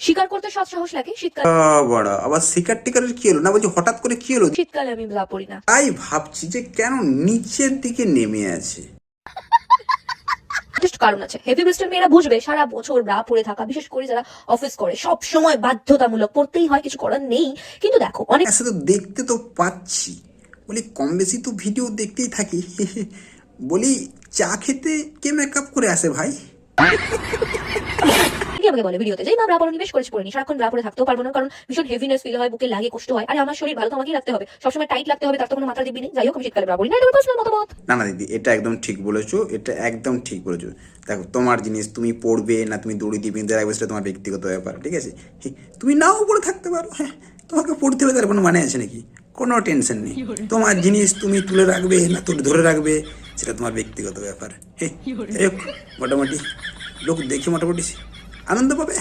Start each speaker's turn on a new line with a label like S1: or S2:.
S1: স্বীকার করতে সৎ সাহস লাগে। শীতকালে
S2: বড় আবার শিকার টিকারের কি হলো না বলছি, হঠাৎ করে কি হলো?
S1: শীতকালে আমি ব্রা পরি না।
S2: তাই ভাবছি যে কেন নিচের দিকে নেমে আছে।
S1: যথেষ্ট কারণ আছে। হেভি ব্রেস্টের মেয়েরা বুঝবে সারা বছর ব্রা পরে থাকা, বিশেষ করে যারা অফিস করে, সব সময় বাধ্যতামূলক পড়তেই হয়, কিছু করার নেই। কিন্তু দেখো অনেক
S2: আসলে তো দেখতে তো পাচ্ছি, বলি কম বেশি তো ভিডিও দেখতেই থাকি। বলি চা খেতে কে মেকআপ করে আসে ভাই?
S1: আমাকে বলে ভিডিওতে যে মা ব্রা পরো, নিবেশ করেছি পরে নি, সারাক্ষণ ব্রা পরে থাকতেও পারবো না, কারণ ভীষণ হেভিনেস ফিল হয়, বুকে লাগে, কষ্ট হয়। আরে আমার শরীর ভালো তো আমাকেই রাখতে হবে, সবসময় টাইট লাগতে হবে, তার তো কোনো মাত্রা দিবি নেই। যাই হোক, আমি শীতকালে ব্রা পরি না, এটা আমার পার্সোনাল মতামত।
S2: না না দিদি, এটা একদম ঠিক বলেছো, এটা একদম ঠিক বলেছো। দেখো তোমার জিনিস, তুমি পড়বে না তুমি দড়ি দিয়ে বিঁধে রাখবে, সেটা তোমার ব্যক্তিগত ব্যাপার, ঠিক আছে। তুমি নাও পড়ে থাকতে পারো, হ্যাঁ, তোমাকে পড়তে হবে তার কোনো মানে আছে নাকি? কোনো টেনশন নেই। তোমার জিনিস তুমি তুলে রাখবে না তুলে ধরে রাখবে, সেটা তোমার ব্যক্তিগত ব্যাপার। যাই হোক, মোটামুটি লোক দেখে মোটামুটি আনন্দ পাবে।